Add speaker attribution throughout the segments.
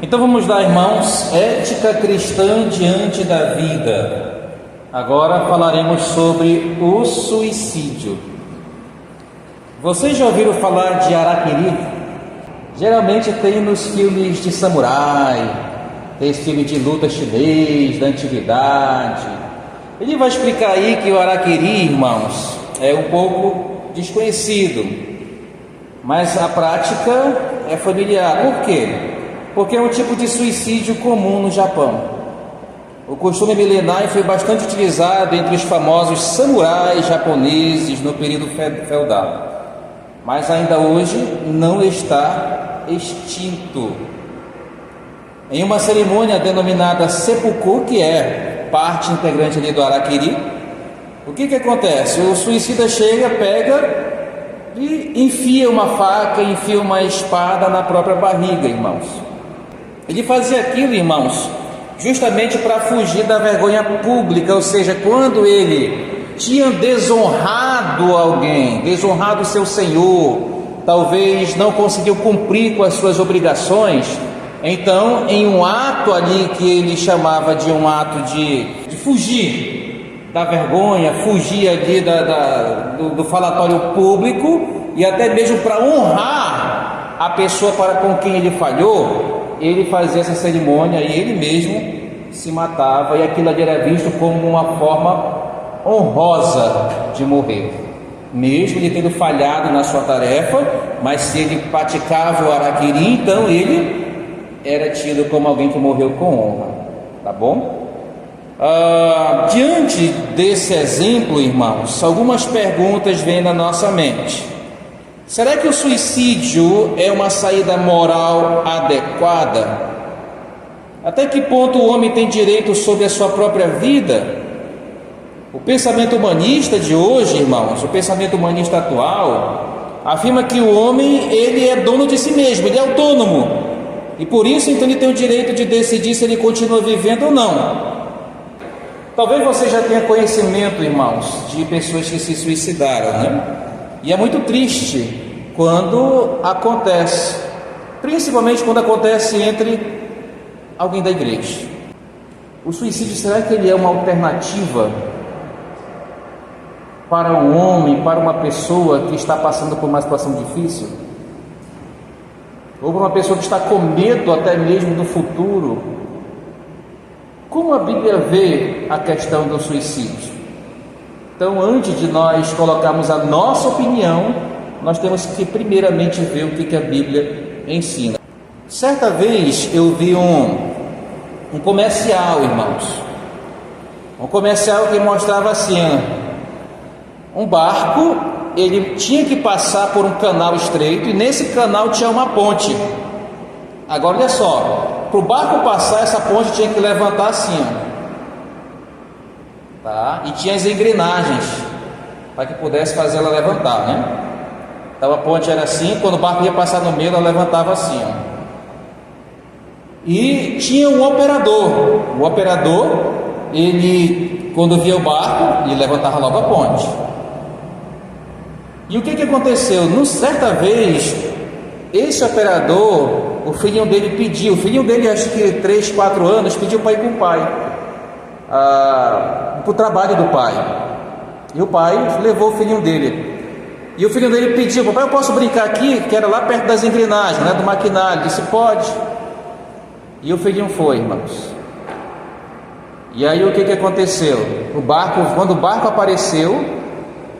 Speaker 1: Então vamos lá, irmãos, ética cristã diante da vida. Agora falaremos sobre o suicídio. Vocês já ouviram falar de harakiri? Geralmente tem nos filmes de samurai, tem esse filme de luta chinês, da antiguidade. Ele vai explicar aí que o harakiri, irmãos, é um pouco desconhecido, mas a prática é familiar. Por quê? Porque é um tipo de suicídio comum no Japão. O costume milenar foi bastante utilizado entre os famosos samurais japoneses no período feudal, mas ainda hoje não está extinto. Em uma cerimônia denominada seppuku, que é parte integrante ali do harakiri, o que acontece? O suicida chega, pega e enfia uma faca, enfia uma espada na própria barriga, irmãos. Ele fazia aquilo, irmãos, justamente para fugir da vergonha pública, ou seja, quando ele tinha desonrado alguém, desonrado seu senhor, talvez não conseguiu cumprir com as suas obrigações, então em um ato ali que ele chamava de um ato de fugir da vergonha, fugir ali do falatório público, e até mesmo para honrar a pessoa para com quem ele falhou, ele fazia essa cerimônia e ele mesmo se matava, e aquilo ali era visto como uma forma honrosa de morrer, mesmo ele tendo falhado na sua tarefa. Mas se ele praticava o harakiri, então ele era tido como alguém que morreu com honra, tá bom? Diante desse exemplo, irmãos, algumas perguntas vêm na nossa mente. Será que o suicídio é uma saída moral adequada? Até que ponto o homem tem direito sobre a sua própria vida? O pensamento humanista de hoje, irmãos, o pensamento humanista atual, afirma que o homem, ele é dono de si mesmo, ele é autônomo, e por isso então ele tem o direito de decidir se ele continua vivendo ou não. Talvez você já tenha conhecimento, irmãos, de pessoas que se suicidaram, né? E é muito triste quando acontece, principalmente quando acontece entre alguém da igreja. O suicídio, será que ele é uma alternativa para um homem, para uma pessoa que está passando por uma situação difícil? Ou para uma pessoa que está com medo até mesmo do futuro? Como a Bíblia vê a questão do suicídio? Então, antes de nós colocarmos a nossa opinião, nós temos que primeiramente ver o que a Bíblia ensina. Certa vez eu vi um comercial, irmãos, um comercial que mostrava assim, um barco, ele tinha que passar por um canal estreito, e nesse canal tinha uma ponte. Agora olha só, para o barco passar, essa ponte tinha que levantar assim, tá? E tinha as engrenagens para que pudesse fazer ela levantar, né? Então a ponte era assim, quando o barco ia passar no meio, ela levantava assim, E tinha um operador. O operador, ele, quando via o barco, ele levantava logo a ponte. E o que aconteceu? Certa vez, esse operador, o filhinho dele pediu, o filhinho dele, acho que 3, 4 anos, pediu para ir com o pai, para o trabalho do pai. E o pai levou o filhinho dele. E o filhinho dele pediu: papai, eu posso brincar aqui? Que era lá perto das engrenagens, né, do maquinário. Ele disse: pode. E o filhinho foi, irmãos. E aí o que aconteceu? Quando o barco apareceu,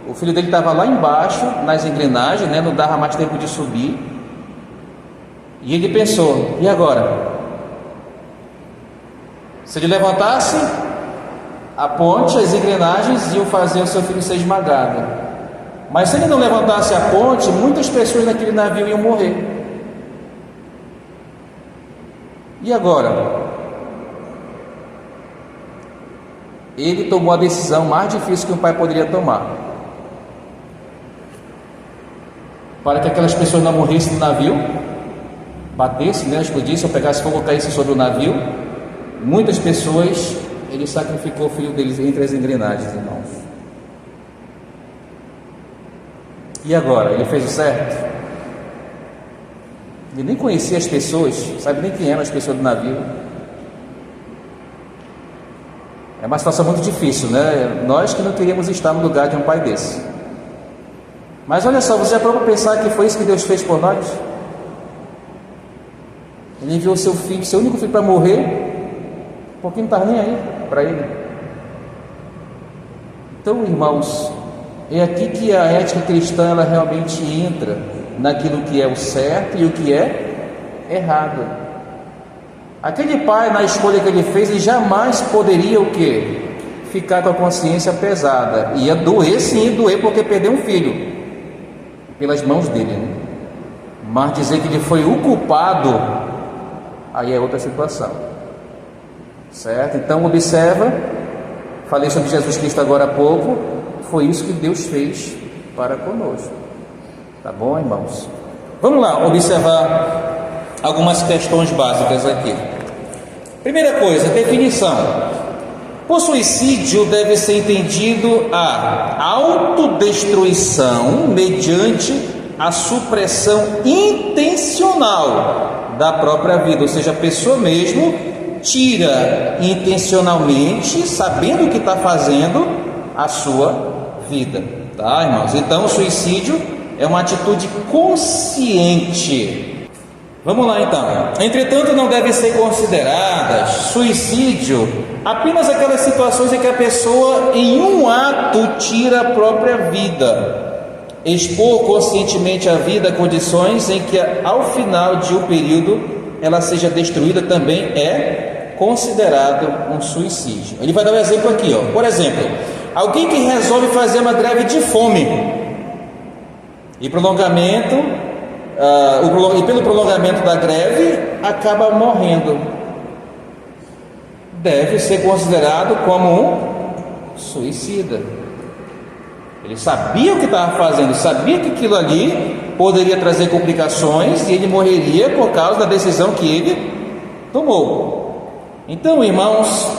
Speaker 1: o filho dele estava lá embaixo, nas engrenagens, né, não dava mais tempo de subir. E ele pensou: e agora? Se ele levantasse a ponte, as engrenagens iam fazer o seu filho ser esmagado. Mas se ele não levantasse a ponte, muitas pessoas naquele navio iam morrer. E agora? Ele tomou a decisão mais difícil que um pai poderia tomar, para que aquelas pessoas não morressem no navio, batessem, né, explodissem, ou pegassem fogo ou caíssem sobre o navio. Muitas pessoas, ele sacrificou o filho deles entre as engrenagens, irmãos. E agora? Ele fez o certo? Ele nem conhecia as pessoas, sabe nem quem eram as pessoas do navio. É uma situação muito difícil, né? Nós que não queríamos estar no lugar de um pai desse. Mas olha só, você já parou para pensar que foi isso que Deus fez por nós? Ele enviou seu filho, seu único filho, para morrer, porque não estava nem aí para ele. Então, irmãos, é aqui que a ética cristã ela realmente entra naquilo que é o certo e o que é errado. Aquele pai, na escolha que ele fez, ele jamais poderia o quê? Ficar com a consciência pesada. Ia doer, sim, ia doer, porque perdeu um filho pelas mãos dele, né? Mas dizer que ele foi o culpado, aí é outra situação, certo? Então observa, falei sobre Jesus Cristo agora há pouco, foi isso que Deus fez para conosco, tá bom, irmãos? Vamos lá observar algumas questões básicas aqui. Primeira coisa, definição. O suicídio deve ser entendido a autodestruição mediante a supressão intencional da própria vida, ou seja, a pessoa mesmo tira intencionalmente, sabendo o que está fazendo, a sua vida, tá, irmãos? Então o suicídio é uma atitude consciente. Vamos lá então. Entretanto, não devem ser consideradas suicídio apenas aquelas situações em que a pessoa em um ato tira a própria vida. Expor conscientemente a vida a condições em que ao final de um período ela seja destruída também é considerado um suicídio. Ele vai dar um exemplo aqui, ó. Por exemplo, alguém que resolve fazer uma greve de fome e prolongamento e pelo prolongamento da greve acaba morrendo, deve ser considerado como um suicida. Ele sabia o que estava fazendo, sabia que aquilo ali poderia trazer complicações e ele morreria por causa da decisão que ele tomou. Então, irmãos,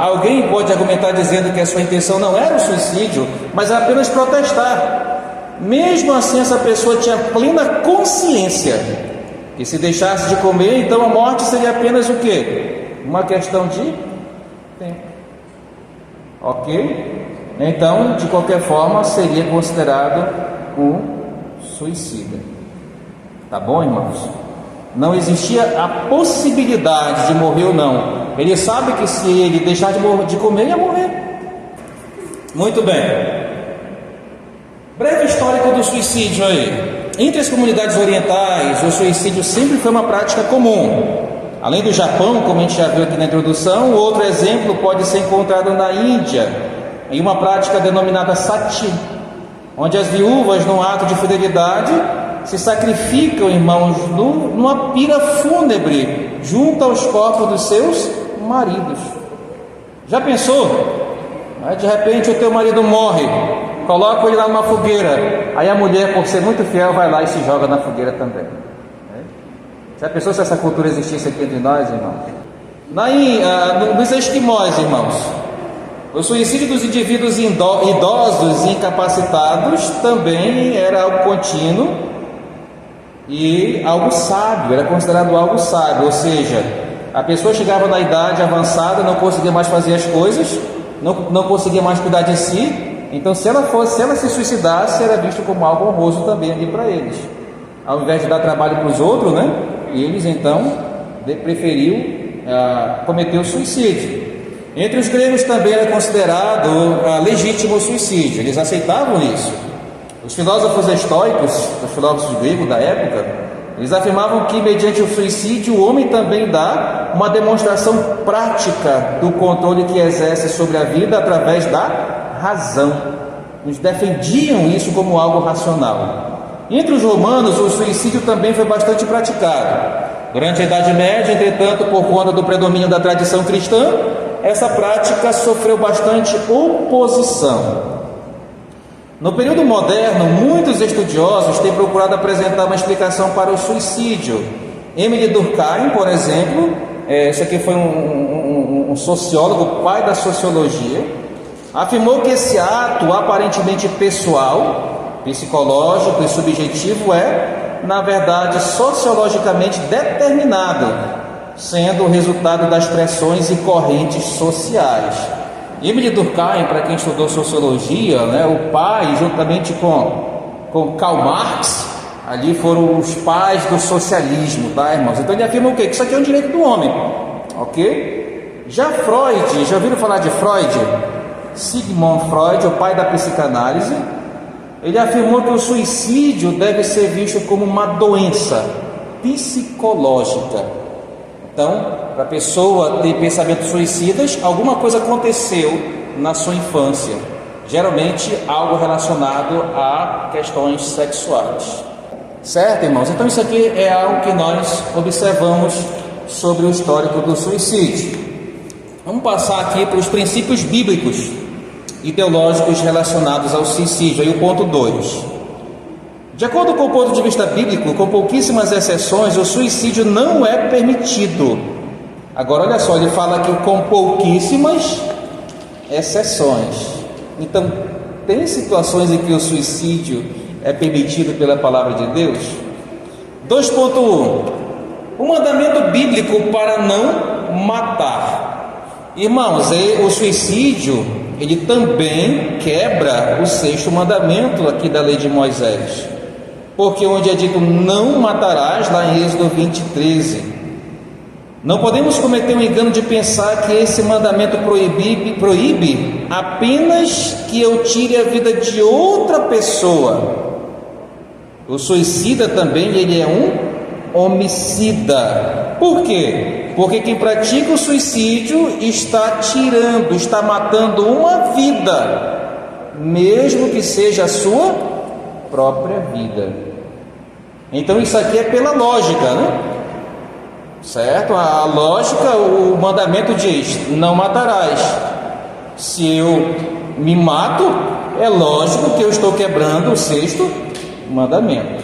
Speaker 1: alguém pode argumentar dizendo que a sua intenção não era o suicídio, mas era apenas protestar. Mesmo assim, essa pessoa tinha plena consciência que se deixasse de comer, então a morte seria apenas o quê? Uma questão de tempo. Ok? Então, de qualquer forma, seria considerado um suicida. Tá bom, irmãos? Não existia a possibilidade de morrer ou não. Ele sabe que se ele deixar de comer, ele ia morrer. Muito bem. Breve histórico do suicídio aí. Entre as comunidades orientais, o suicídio sempre foi uma prática comum. Além do Japão, como a gente já viu aqui na introdução, outro exemplo pode ser encontrado na Índia, em uma prática denominada sati, onde as viúvas, num ato de fidelidade, se sacrificam, irmãos, numa pira fúnebre, junto aos corpos dos seus maridos. Já pensou? De repente o teu marido morre, coloca ele lá numa fogueira, aí a mulher, por ser muito fiel, vai lá e se joga na fogueira também. Já pensou se essa cultura existisse aqui entre nós, irmãos? Nos esquimós, irmãos, o suicídio dos indivíduos idosos e incapacitados também era algo contínuo e algo sábio, era considerado algo sábio, ou seja, a pessoa chegava na idade avançada, não conseguia mais fazer as coisas, não conseguia mais cuidar de si. Então, se ela se suicidasse, era visto como algo honroso também ali para eles. Ao invés de dar trabalho para os outros, né? Eles então preferiam cometer o suicídio. Entre os gregos também era considerado legítimo o suicídio. Eles aceitavam isso. Os filósofos estoicos, os filósofos gregos da época, eles afirmavam que mediante o suicídio o homem também dá uma demonstração prática do controle que exerce sobre a vida através da razão. Eles defendiam isso como algo racional. Entre os romanos, o suicídio também foi bastante praticado. Durante a Idade Média, entretanto, por conta do predomínio da tradição cristã, essa prática sofreu bastante oposição. No período moderno, muitos estudiosos têm procurado apresentar uma explicação para o suicídio. Émile Durkheim, por exemplo, esse aqui foi um sociólogo, pai da sociologia, afirmou que esse ato aparentemente pessoal, psicológico e subjetivo é na verdade, sociologicamente determinado, sendo o resultado das pressões e correntes sociais. Emile Durkheim, para quem estudou sociologia, o pai, juntamente com Karl Marx, ali foram os pais do socialismo, tá, irmãos? Então ele afirma o quê? Que isso aqui é um direito do homem, ok? Já Freud, já ouviram falar de Freud? Sigmund Freud, o pai da psicanálise, ele afirmou que o suicídio deve ser visto como uma doença psicológica. Então, para a pessoa ter pensamentos suicidas, alguma coisa aconteceu na sua infância, geralmente algo relacionado a questões sexuais. Certo, irmãos? Então isso aqui é algo que nós observamos sobre o histórico do suicídio. Vamos passar aqui para os princípios bíblicos e teológicos relacionados ao suicídio. Aí o ponto 2. De acordo com o ponto de vista bíblico, com pouquíssimas exceções, o suicídio não é permitido. Agora olha só, ele fala aqui com pouquíssimas exceções. Então, tem situações em que o suicídio é permitido pela palavra de Deus? 2.1. O mandamento bíblico para não matar. Irmãos, o suicídio, ele também quebra o 6º mandamento aqui da lei de Moisés. Porque onde é dito não matarás, lá em Êxodo 20:13. Não podemos cometer o engano de pensar que esse mandamento proíbe apenas que eu tire a vida de outra pessoa. O suicida também, ele é um homicida. Por quê? Porque quem pratica o suicídio está matando uma vida, mesmo que seja a sua própria vida. Então isso aqui é pela lógica, certo? A lógica, o mandamento diz, não matarás. Se eu me mato, é lógico que eu estou quebrando o 6º mandamento,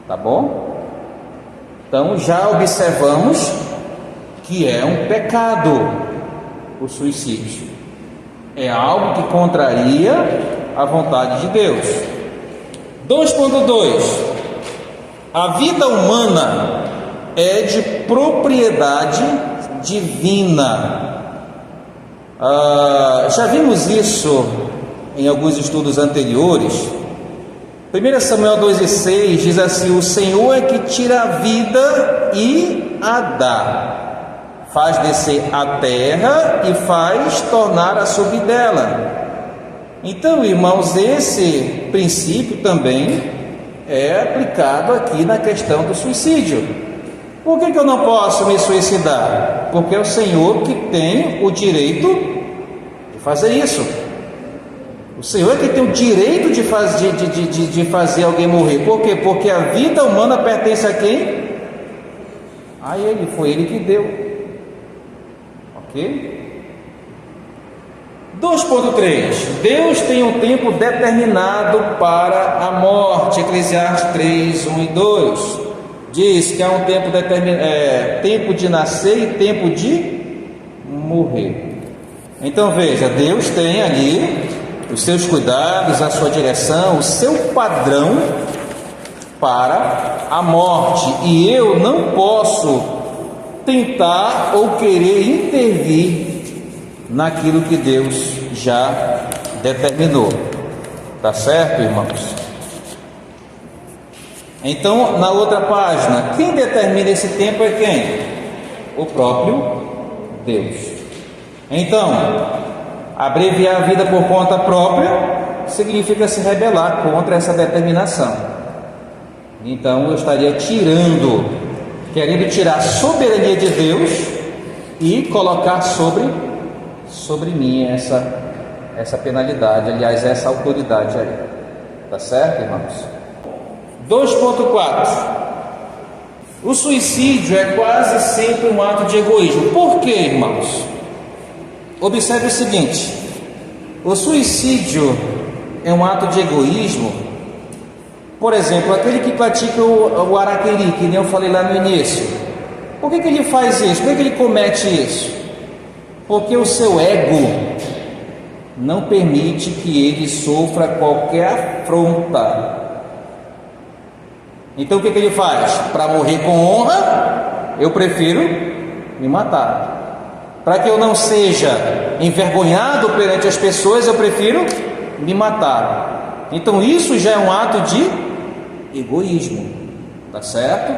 Speaker 1: tá bom? Então já observamos que é um pecado o suicídio, é algo que contraria a vontade de Deus. 2.2. A vida humana é de propriedade divina. Já vimos isso em alguns estudos anteriores. 1 Samuel 2:6 diz assim: o Senhor é que tira a vida e a dá, faz descer a terra e faz tornar a subir dela. Então, irmãos, esse princípio também é aplicado aqui na questão do suicídio. Por que eu não posso me suicidar? Porque é o Senhor que tem o direito de fazer isso. O Senhor é que tem o direito de fazer alguém morrer. Por quê? Porque a vida humana pertence a quem? A Ele, foi Ele que deu. Ok? 2.3. Deus tem um tempo determinado para a morte. Eclesiastes 3, 1 e 2 diz que há um tempo tempo de nascer e tempo de morrer. Então veja, Deus tem ali os seus cuidados, a sua direção, o seu padrão para a morte, e eu não posso tentar ou querer intervir naquilo que Deus já determinou. Tá certo, irmãos? Então, na outra página, quem determina esse tempo é quem? O próprio Deus. Então, abreviar a vida por conta própria significa se rebelar contra essa determinação. Então eu estaria querendo tirar a soberania de Deus e colocar sobre mim essa penalidade, aliás, essa autoridade aí. Tá certo, irmãos? 2.4. O suicídio é quase sempre um ato de egoísmo. Por quê, irmãos? Observe o seguinte: o suicídio é um ato de egoísmo. Por exemplo, aquele que pratica o araquiri, que nem eu falei lá no início. Por que ele faz isso? Por que ele comete isso? Porque o seu ego não permite que ele sofra qualquer afronta. Então o que ele faz? Para morrer com honra, eu prefiro me matar. Para que eu não seja envergonhado perante as pessoas, eu prefiro me matar. Então isso já é um ato de egoísmo, tá certo?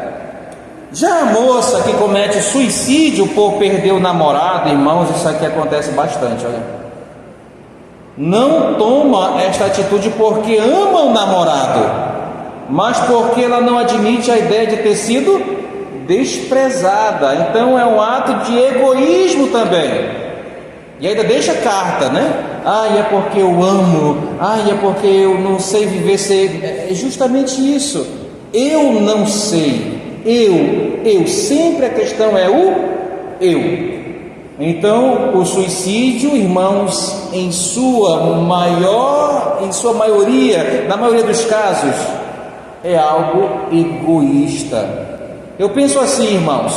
Speaker 1: Já a moça que comete suicídio por perder o namorado, irmãos, isso aqui acontece bastante, olha. Não toma esta atitude porque ama o namorado, mas porque ela não admite a ideia de ter sido desprezada. Então é um ato de egoísmo também. E ainda deixa carta, né? É porque eu amo, é porque eu não sei viver sem. É justamente isso. Eu não sei. Eu, sempre a questão é o eu. Então, o suicídio, irmãos, em sua maioria, na maioria dos casos, é algo egoísta. Eu penso assim, irmãos,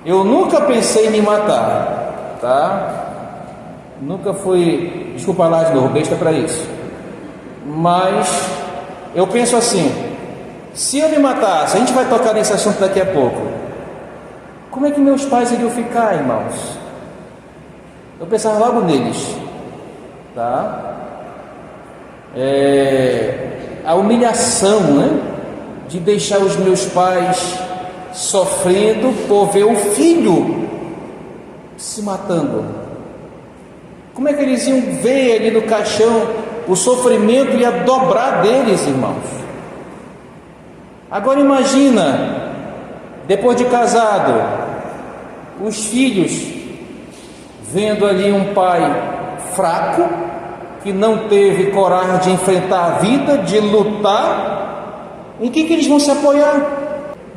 Speaker 1: eu nunca pensei em me matar, tá? Nunca fui, desculpa lá de novo, besta para isso. Mas eu penso assim, se eu me matasse, a gente vai tocar nesse assunto daqui a pouco, como é que meus pais iriam ficar, irmãos? Eu pensava logo neles, tá? A humilhação, né? De deixar os meus pais sofrendo por ver o filho se matando. Como é que eles iam ver ali no caixão? O sofrimento ia dobrar deles, irmãos. Agora imagina, depois de casado, os filhos vendo ali um pai fraco, que não teve coragem de enfrentar a vida, de lutar, em que eles vão se apoiar?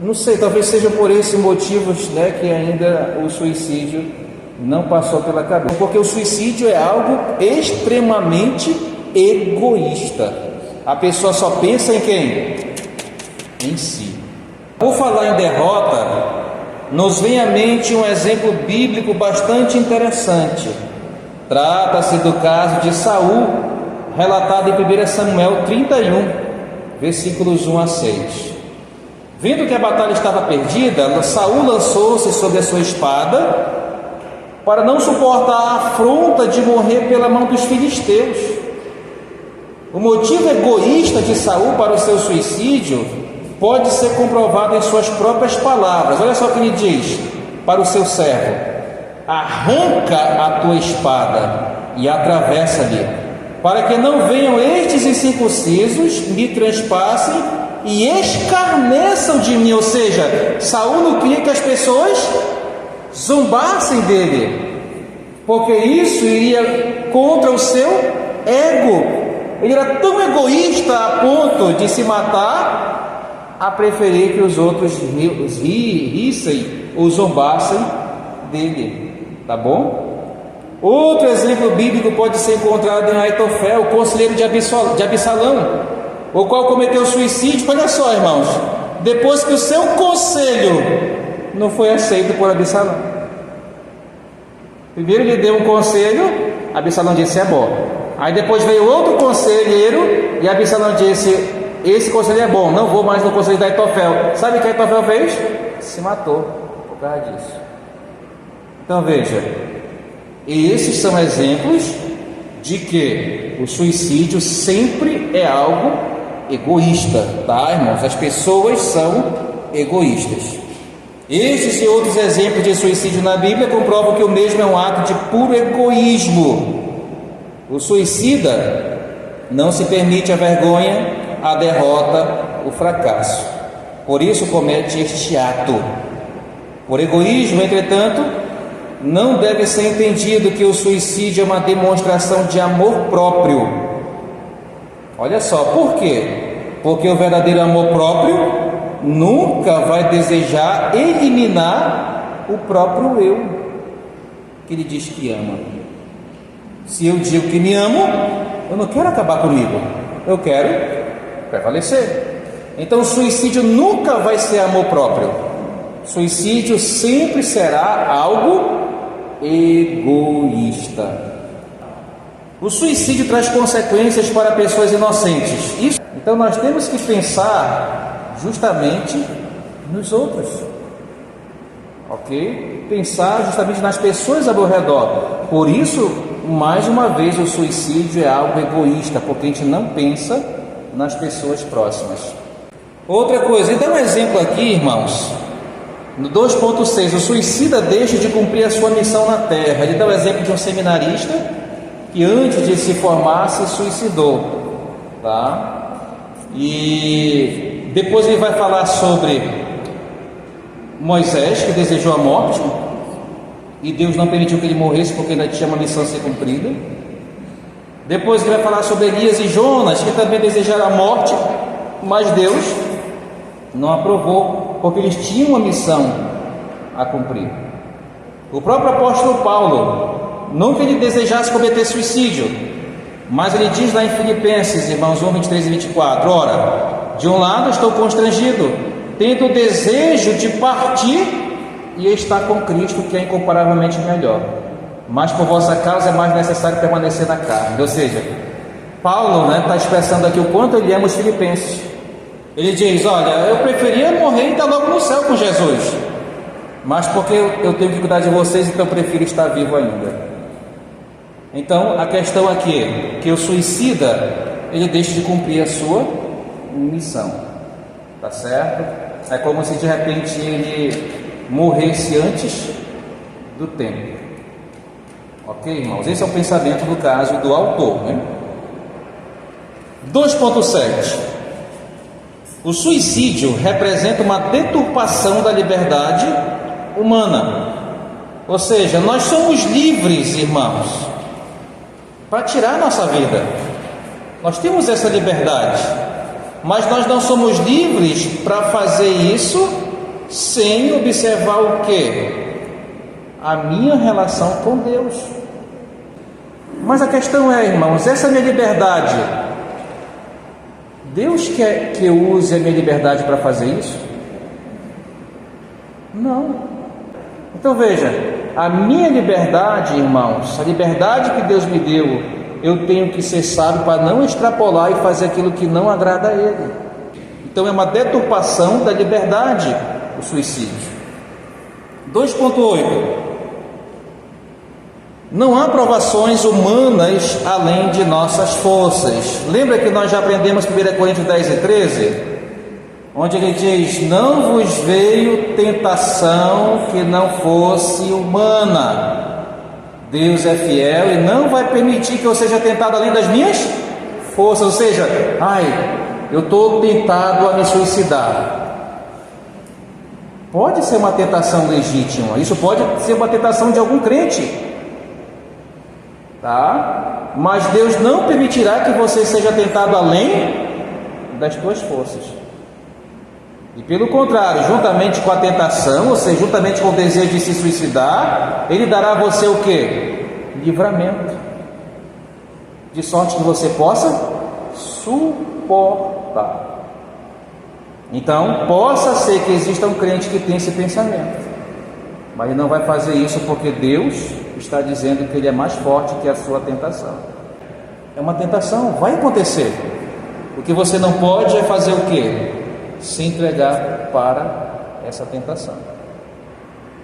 Speaker 1: Não sei, talvez seja por esses motivos, né, que ainda o suicídio não passou pela cabeça, porque o suicídio é algo extremamente egoísta. A pessoa só pensa em quem? Em si. Por falar em derrota, nos vem à mente um exemplo bíblico bastante interessante. Trata-se do caso de Saul, relatado em 1 Samuel 31, versículos 1 a 6. Vendo que a batalha estava perdida, Saul lançou-se sobre a sua espada para não suportar a afronta de morrer pela mão dos filisteus. O motivo egoísta de Saul para o seu suicídio pode ser comprovado em suas próprias palavras. Olha só o que ele diz para o seu servo: arranca a tua espada e atravessa-lhe, para que não venham estes incircuncisos, me transpassem e escarneçam de mim. Ou seja, Saul não queria que as pessoas zombassem dele, porque isso iria contra o seu ego. Ele era tão egoísta a ponto de se matar, a preferir que os outros rissem ou zombassem dele, tá bom? Outro exemplo bíblico pode ser encontrado em Aitofel, o conselheiro de Absalão, o qual cometeu suicídio. Olha só, irmãos, depois que o seu conselho não foi aceito por Absalão. Primeiro ele deu um conselho, Absalão disse: é bom. Aí depois veio outro conselheiro e Absalão disse: esse conselho é bom, não vou mais no conselho de Aitofel. Sabe o que Aitofel fez? Se matou por causa disso. Então veja, esses são exemplos de que o suicídio sempre é algo egoísta, tá, irmãos? As pessoas são egoístas. Esses e outros exemplos de suicídio na Bíblia comprovam que o mesmo é um ato de puro egoísmo. O suicida não se permite a vergonha, a derrota, o fracasso. Por isso comete este ato. Por egoísmo, entretanto, não deve ser entendido que o suicídio é uma demonstração de amor próprio. Olha só, por quê? Porque o verdadeiro amor próprio nunca vai desejar eliminar o próprio eu que ele diz que ama. Se eu digo que me amo, eu não quero acabar comigo, eu quero prevalecer. Então o suicídio nunca vai ser amor próprio. Suicídio sempre será algo egoísta. O suicídio traz consequências para pessoas inocentes. Então nós temos que pensar justamente nos outros, ok? Pensar justamente nas pessoas ao meu redor. Por isso, mais uma vez, o suicídio é algo egoísta, porque a gente não pensa nas pessoas próximas. Outra coisa, então um exemplo aqui, irmãos, no 2.6, o suicida deixa de cumprir a sua missão na terra. Ele dá o exemplo de um seminarista que antes de se formar se suicidou, tá? E depois ele vai falar sobre Moisés, que desejou a morte e Deus não permitiu que ele morresse porque ainda tinha uma missão a ser cumprida. Depois ele vai falar sobre Elias e Jonas, que também desejaram a morte, mas Deus não aprovou, porque eles tinham uma missão a cumprir. O próprio apóstolo Paulo, não que ele desejasse cometer suicídio, mas ele diz lá em Filipenses, irmãos 1, 23 e 24, ora, de um lado estou constrangido, tendo o desejo de partir e estar com Cristo, que é incomparavelmente melhor, mas por vossa causa é mais necessário permanecer na carne. Ou seja, Paulo está expressando aqui o quanto ele ama os filipenses. Ele diz, olha, eu preferia morrer e estar logo no céu com Jesus, mas porque eu tenho que cuidar de vocês, então eu prefiro estar vivo ainda. Então a questão aqui é que o suicida, ele deixa de cumprir a sua missão, tá certo? É como se de repente ele morresse antes do tempo. Ok, irmãos? Esse é o pensamento do caso do autor, né? 2.7. O suicídio representa uma deturpação da liberdade humana. Ou seja, nós somos livres, irmãos, para tirar a nossa vida. Nós temos essa liberdade, mas nós não somos livres para fazer isso sem observar o quê? A minha relação com Deus. Mas a questão é, irmãos, essa minha liberdade, Deus quer que eu use a minha liberdade para fazer isso? Não. Então veja, a minha liberdade, irmãos, a liberdade que Deus me deu, eu tenho que ser sábio para não extrapolar e fazer aquilo que não agrada a Ele. Então é uma deturpação da liberdade, o suicídio. 2.8. Não há provações humanas além de nossas forças. Lembra que nós já aprendemos 1 Coríntios 10 e 13? Onde ele diz, não vos veio tentação que não fosse humana. Deus é fiel e não vai permitir que eu seja tentado além das minhas forças. Ou seja, eu estou tentado a me suicidar. Pode ser uma tentação legítima. Isso pode ser uma tentação de algum crente. Tá? Mas Deus não permitirá que você seja tentado além das tuas forças. E pelo contrário, juntamente com a tentação, ou seja, juntamente com o desejo de se suicidar, Ele dará a você o quê? Livramento. De sorte que você possa suportar. Então, possa ser que exista um crente que tenha esse pensamento, mas ele não vai fazer isso porque Deus está dizendo que Ele é mais forte que a sua tentação. É uma tentação, vai acontecer. O que você não pode é fazer o quê? Se entregar para essa tentação.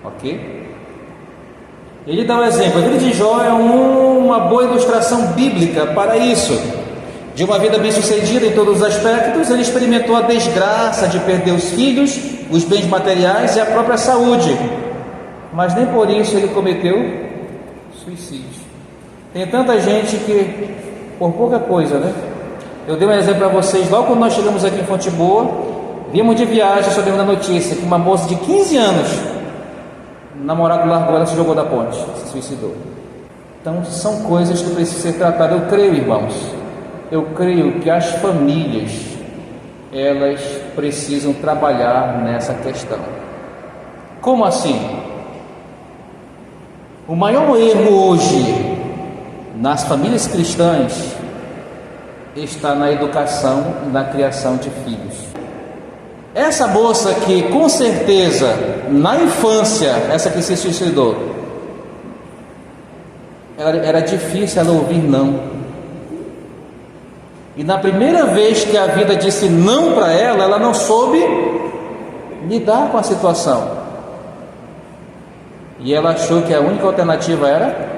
Speaker 1: Ok? Ele dá um exemplo. A vida de Jó é uma boa ilustração bíblica para isso. De uma vida bem sucedida em todos os aspectos, ele experimentou a desgraça de perder os filhos, os bens materiais e a própria saúde, mas nem por isso ele cometeu suicídio. Tem tanta gente que por pouca coisa, né? Eu dei um exemplo para vocês, logo quando nós chegamos aqui em Fonte Boa, vimos de viagem, só demos a notícia que uma moça de 15 anos, o namorado largou ela, se jogou da ponte, se suicidou. Então são coisas que precisam ser tratadas. Eu creio, irmãos, eu creio que as famílias, elas precisam trabalhar nessa questão. Como assim? O maior erro hoje nas famílias cristãs está na educação e na criação de filhos. Essa moça que com certeza na infância, essa que se suicidou, era difícil ela ouvir não. E na primeira vez que a vida disse não para ela, ela não soube lidar com a situação. E ela achou que a única alternativa era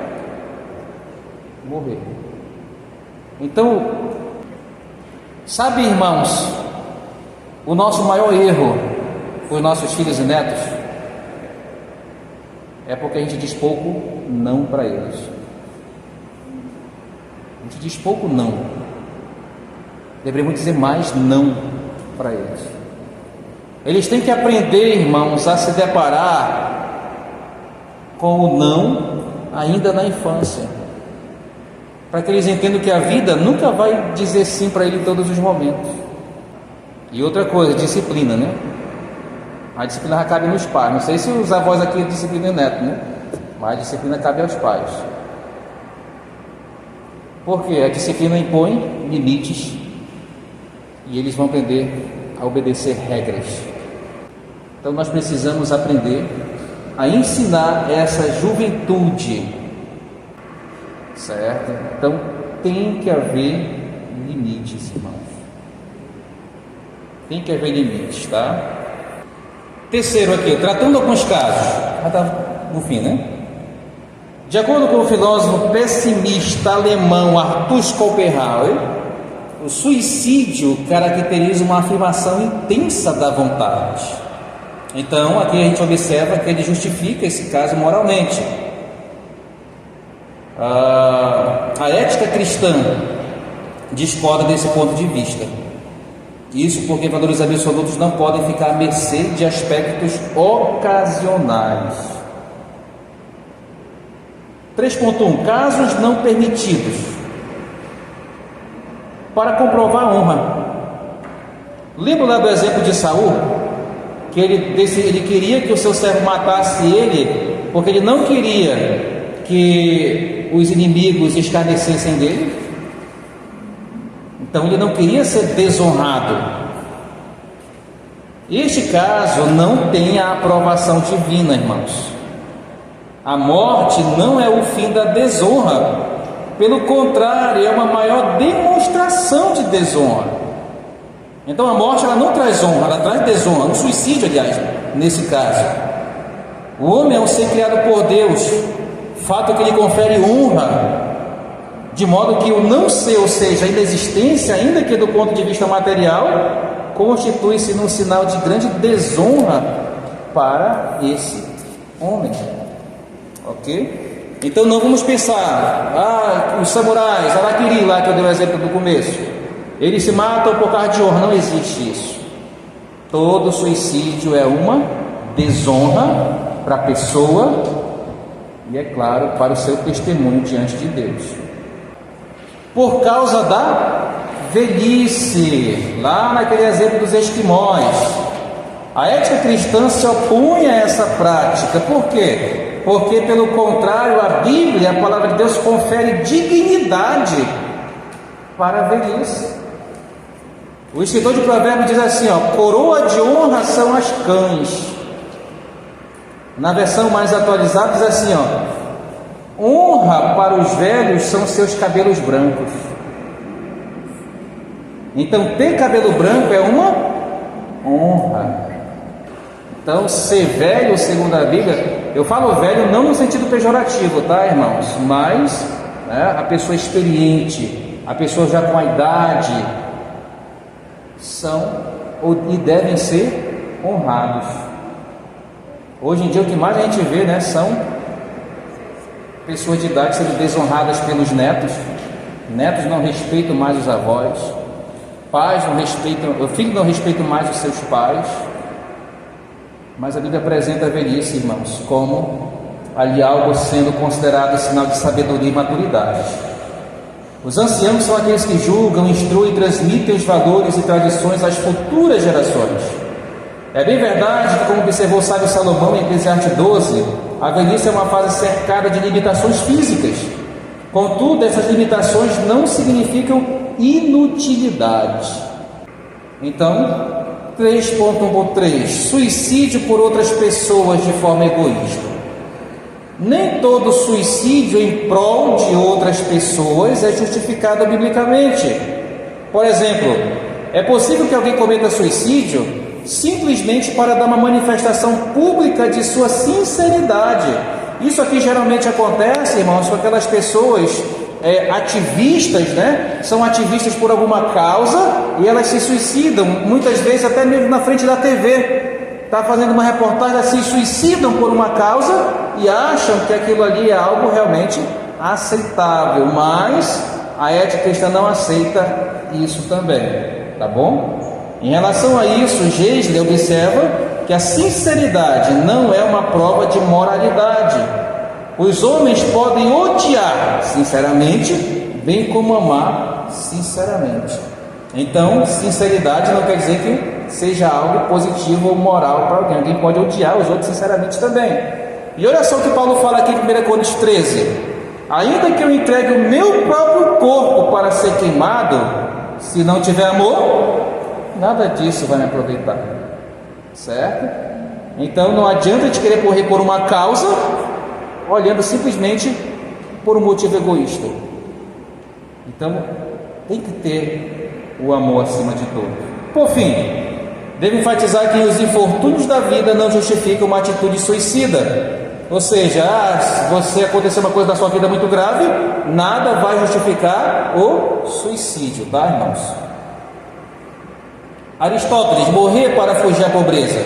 Speaker 1: morrer. Então, sabe, irmãos, o nosso maior erro com os nossos filhos e netos é porque a gente diz pouco não para eles. A gente diz pouco não. Deveríamos dizer mais não para eles. Eles têm que aprender, irmãos, a se deparar com o não ainda na infância, para que eles entendam que a vida nunca vai dizer sim para ele em todos os momentos. E outra coisa, disciplina, né? A disciplina já cabe nos pais. Não sei se os avós aqui disciplinam o neto, né? Mas a disciplina cabe aos pais. Porque a disciplina impõe limites e eles vão aprender a obedecer regras. Então nós precisamos aprender a ensinar essa juventude, certo? Então tem que haver limites, irmãos. Tem que haver limites, tá? Terceiro aqui, tratando alguns casos. Já está no fim, né? De acordo com o filósofo pessimista alemão Arthur Schopenhauer, o suicídio caracteriza uma afirmação intensa da vontade. Então, aqui a gente observa que ele justifica esse caso moralmente. A ética cristã discorda desse ponto de vista. Isso porque valores absolutos não podem ficar à mercê de aspectos ocasionais. 3.1. Casos não permitidos. Para comprovar a honra. Lembra lá do exemplo de Saul? Que ele queria que o seu servo matasse ele, porque ele não queria que os inimigos escarnecessem dele. Então ele não queria ser desonrado. Este caso não tem a aprovação divina, irmãos. A morte não é o fim da desonra, pelo contrário, é uma maior demonstração de desonra. Então a morte ela não traz honra, ela traz desonra, um suicídio, aliás, nesse caso. O homem é um ser criado por Deus, fato que lhe confere honra, de modo que o não ser, ou seja, a inexistência, ainda que do ponto de vista material, constitui-se num sinal de grande desonra para esse homem. Ok? Então não vamos pensar, os samurais, Araquiri, lá que eu dei o exemplo do começo, eles se matam por causa de honra. Não existe isso. Todo suicídio é uma desonra para a pessoa e, é claro, para o seu testemunho diante de Deus. Por causa da velhice, lá naquele exemplo dos esquimós, a ética cristã se opõe a essa prática. Por quê? Porque, pelo contrário, a Bíblia, a palavra de Deus, confere dignidade para a velhice. O escritor de Provérbios diz assim, coroa de honra são as cães. Na versão mais atualizada diz assim, honra para os velhos são seus cabelos brancos. Então ter cabelo branco é uma honra. Então ser velho, segundo a Bíblia, eu falo velho não no sentido pejorativo, tá, irmãos? Mas a pessoa experiente, a pessoa já com a idade, são e devem ser honrados. Hoje em dia o que mais a gente vê, são pessoas de idade sendo desonradas pelos netos. Netos não respeitam mais os avós, pais não respeitam, filhos não respeitam mais os seus pais. Mas a Bíblia apresenta a velhice, irmãos, como ali algo sendo considerado sinal de sabedoria e maturidade. Os anciãos são aqueles que julgam, instruem e transmitem os valores e tradições às futuras gerações. É bem verdade que, como observou o sábio Salomão em Eclesiastes 12, a velhice é uma fase cercada de limitações físicas. Contudo, essas limitações não significam inutilidade. Então, 3.1.3 Suicídio por outras pessoas de forma egoísta. Nem todo suicídio em prol de outras pessoas é justificado biblicamente. Por exemplo, é possível que alguém cometa suicídio simplesmente para dar uma manifestação pública de sua sinceridade. Isso aqui geralmente acontece, irmãos, com aquelas pessoas ativistas, né? São ativistas por alguma causa e elas se suicidam, muitas vezes até mesmo na frente da TV. Está fazendo uma reportagem, elas se suicidam por uma causa e acham que aquilo ali é algo realmente aceitável, mas a ética cristã não aceita isso também, tá bom? Em relação a isso, Geisler observa que a sinceridade não é uma prova de moralidade. Os homens podem odiar sinceramente, bem como amar sinceramente. Então, sinceridade não quer dizer que seja algo positivo ou moral para alguém. Alguém pode odiar os outros sinceramente também. E olha só o que Paulo fala aqui em 1 Coríntios 13: ainda que eu entregue o meu próprio corpo para ser queimado, se não tiver amor, nada disso vai me aproveitar. Certo? Então não adianta te querer correr por uma causa olhando simplesmente por um motivo egoísta. Então tem que ter o amor acima de tudo. Por fim, devo enfatizar que os infortúnios da vida não justificam uma atitude suicida. Ou seja, se você acontecer uma coisa na sua vida muito grave, nada vai justificar o suicídio, tá, irmãos? Aristóteles: morrer para fugir à pobreza,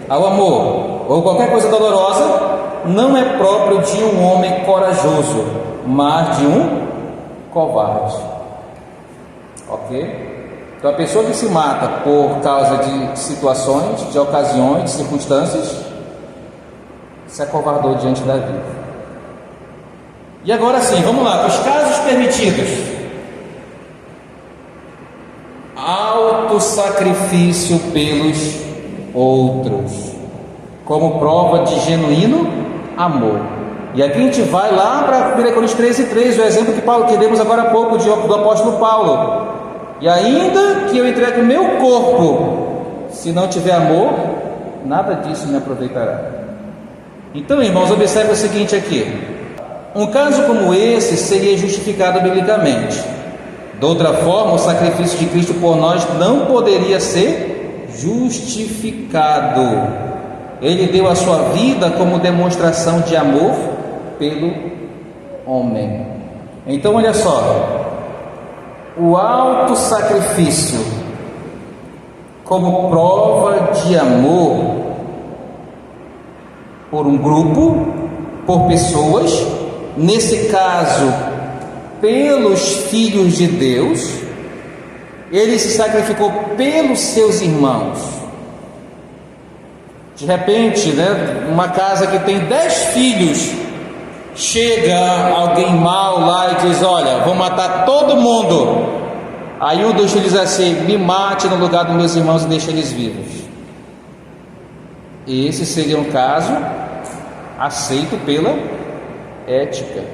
Speaker 1: ao amor ou qualquer coisa dolorosa não é próprio de um homem corajoso, mas de um covarde. Ok? Então a pessoa que se mata por causa de situações, de ocasiões, de circunstâncias, se acovardou diante da vida. E agora sim, vamos lá, os casos permitidos: autossacrifício pelos outros, como prova de genuíno amor. E aqui a gente vai lá para 1 Coríntios 13:3, o exemplo que demos agora há pouco do apóstolo Paulo. E ainda que eu entregue o meu corpo, se não tiver amor, nada disso me aproveitará. Então, irmãos, observe o seguinte aqui: um caso como esse seria justificado biblicamente. De outra forma, o sacrifício de Cristo por nós não poderia ser justificado. Ele deu a sua vida como demonstração de amor pelo homem. Então, olha só, o autossacrifício como prova de amor por um grupo, por pessoas, nesse caso, pelos filhos de Deus. Ele se sacrificou pelos seus irmãos. De repente, né, uma casa que tem 10 filhos, chega alguém mau lá e diz: olha, vou matar todo mundo. Aí um dos filhos diz assim: me mate no lugar dos meus irmãos e deixe eles vivos. Esse seria um caso aceito pela ética.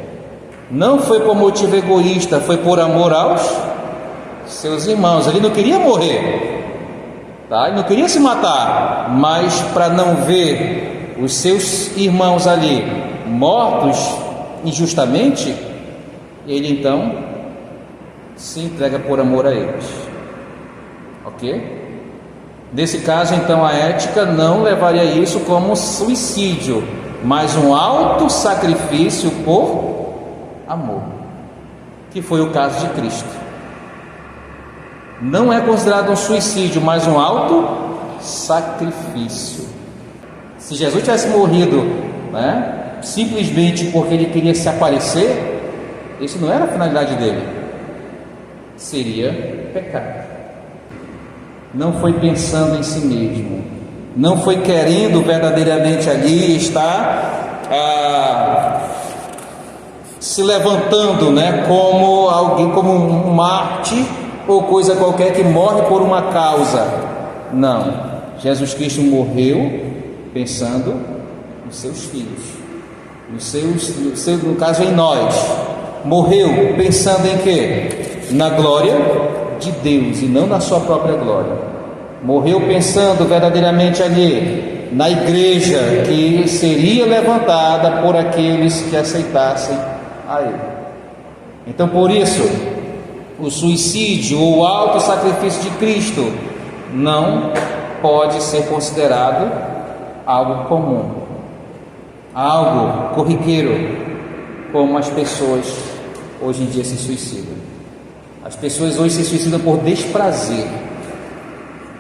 Speaker 1: Não foi por motivo egoísta, foi por amor aos seus irmãos. Ele não queria morrer, tá? Ele não queria se matar, mas para não ver os seus irmãos ali mortos injustamente, ele então se entrega por amor a eles. Ok? Nesse caso, então, a ética não levaria isso como suicídio, mas um autossacrifício por amor, que foi o caso de Cristo. Não é considerado um suicídio, mas um autossacrifício. Se Jesus tivesse morrido, né, simplesmente porque ele queria se aparecer, isso não era a finalidade dele, seria pecado. Não foi pensando em si mesmo, não foi querendo verdadeiramente ali estar se levantando, né, como alguém, como um mártir ou coisa qualquer que morre por uma causa. Não, Jesus Cristo morreu pensando nos seus filhos, no caso em nós. Morreu pensando em quê? Na glória de Deus e não na sua própria glória. Morreu pensando verdadeiramente ali na igreja que seria levantada por aqueles que aceitassem a Ele. Então, por isso, o suicídio ou o auto-sacrifício de Cristo não pode ser considerado algo comum, algo corriqueiro, como as pessoas hoje em dia se suicidam. As pessoas hoje se suicidam por desprazer.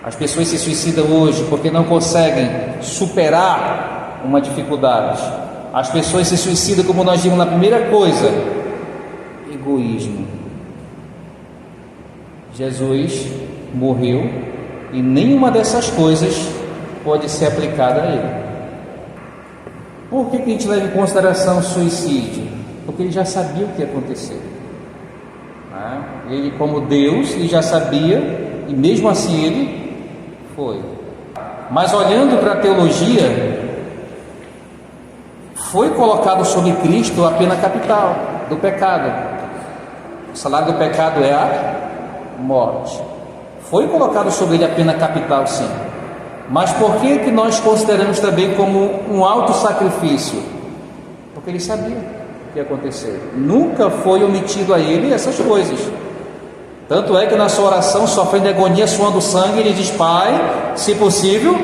Speaker 1: As pessoas se suicidam hoje porque não conseguem superar uma dificuldade. As pessoas se suicidam, como nós vimos na primeira coisa, egoísmo. Jesus morreu e nenhuma dessas coisas pode ser aplicada a ele. Por que a gente leva em consideração o suicídio? Porque ele já sabia o que ia acontecer. Ele, como Deus, ele já sabia, e mesmo assim ele foi. Mas olhando para a teologia, foi colocado sobre Cristo a pena capital do pecado. O salário do pecado é a morte. Foi colocado sobre ele a pena capital, sim. Mas por que nós consideramos também como um auto-sacrifício? Porque ele sabia o que ia acontecer. Nunca foi omitido a ele essas coisas. Tanto é que na sua oração, sofrendo agonia, suando sangue, ele diz: Pai, se possível,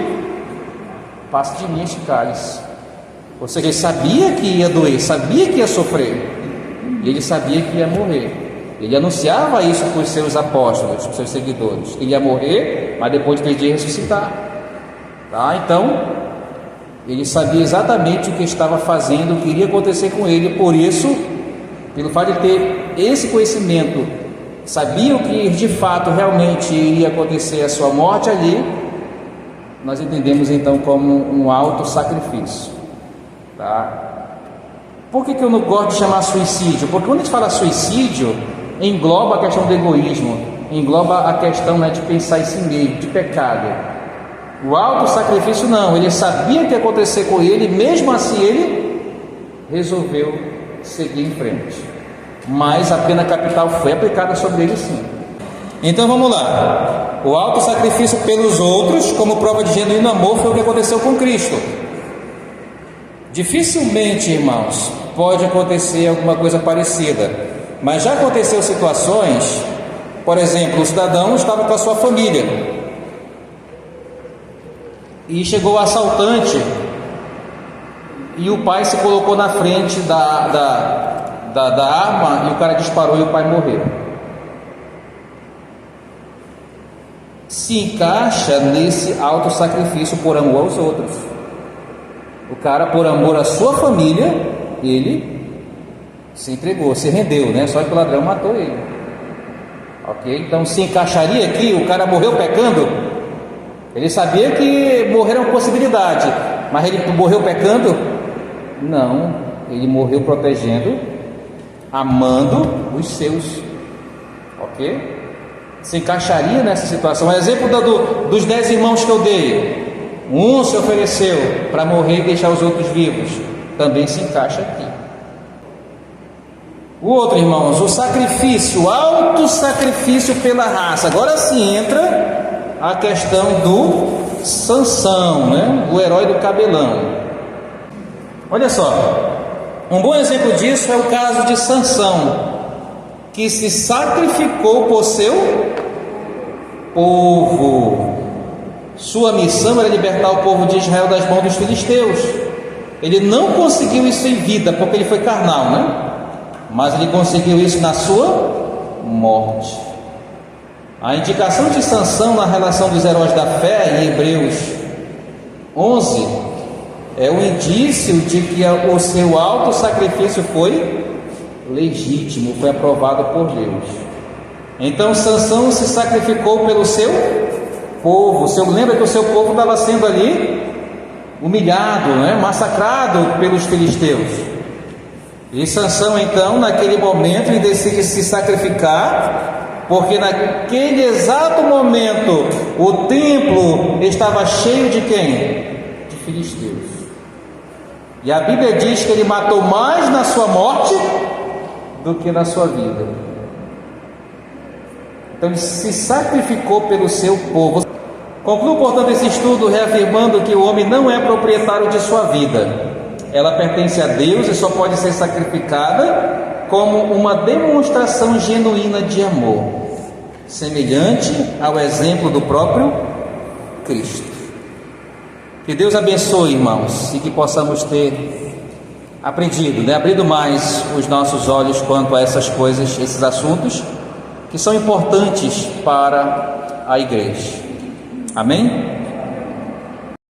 Speaker 1: passe de mim este cálice. Ou seja, ele sabia que ia doer, sabia que ia sofrer, e ele sabia que ia morrer. Ele anunciava isso para os seus apóstolos, para os seus seguidores. Ele ia morrer, mas depois de 3 dias ressuscitar. Então, ele sabia exatamente o que estava fazendo, o que iria acontecer com ele. Por isso, pelo fato de ter esse conhecimento, sabia o que de fato realmente iria acontecer, a sua morte ali, nós entendemos então como um auto-sacrifício. Por que eu não gosto de chamar suicídio? Porque quando a gente fala suicídio, engloba a questão do egoísmo, engloba a questão de pensar em si mesmo, de pecado. O auto-sacrifício não, ele sabia o que ia acontecer com ele, mesmo assim ele resolveu seguir em frente. Mas a pena capital foi aplicada sobre ele, sim. Então vamos lá. O auto-sacrifício pelos outros, como prova de genuíno amor, foi o que aconteceu com Cristo. Dificilmente, irmãos, pode acontecer alguma coisa parecida, mas já aconteceu situações, por exemplo, o cidadão estava com a sua família e chegou o assaltante e o pai se colocou na frente da arma e o cara disparou e o pai morreu. Se encaixa nesse auto-sacrifício por amor aos outros. O cara, por amor à sua família, ele se entregou, se rendeu, Só que o ladrão matou ele. Ok? Então se encaixaria aqui, o cara morreu pecando. Ele sabia que morrer é uma possibilidade, mas ele morreu pecando? Não, ele morreu protegendo, amando os seus. Ok? Se encaixaria nessa situação. O exemplo dos 10 irmãos que eu dei. Um se ofereceu para morrer e deixar os outros vivos, também se encaixa aqui. O outro, irmãos, o sacrifício, o auto-sacrifício pela raça. Agora sim entra a questão do Sansão, o herói do cabelão. Olha só, um bom exemplo disso é o caso de Sansão, que se sacrificou por seu povo. Sua missão era libertar o povo de Israel das mãos dos filisteus. Ele não conseguiu isso em vida, porque ele foi carnal, mas ele conseguiu isso na sua morte. A indicação de Sansão na relação dos heróis da fé, em Hebreus 11, é um indício de que o seu auto-sacrifício foi legítimo, foi aprovado por Deus. Então Sansão se sacrificou pelo seu povo. Você lembra que o seu povo estava sendo ali humilhado, massacrado pelos filisteus. E Sansão então, naquele momento, ele decide se sacrificar, porque naquele exato momento o templo estava cheio de quem? De filisteus. E a Bíblia diz que ele matou mais na sua morte do que na sua vida. Então ele se sacrificou pelo seu povo. Concluo, portanto, esse estudo reafirmando que o homem não é proprietário de sua vida. Ela pertence a Deus e só pode ser sacrificada como uma demonstração genuína de amor, semelhante ao exemplo do próprio Cristo. Que Deus abençoe, irmãos, e que possamos ter aprendido, abrido mais os nossos olhos quanto a essas coisas, esses assuntos que são importantes para a igreja. Amém?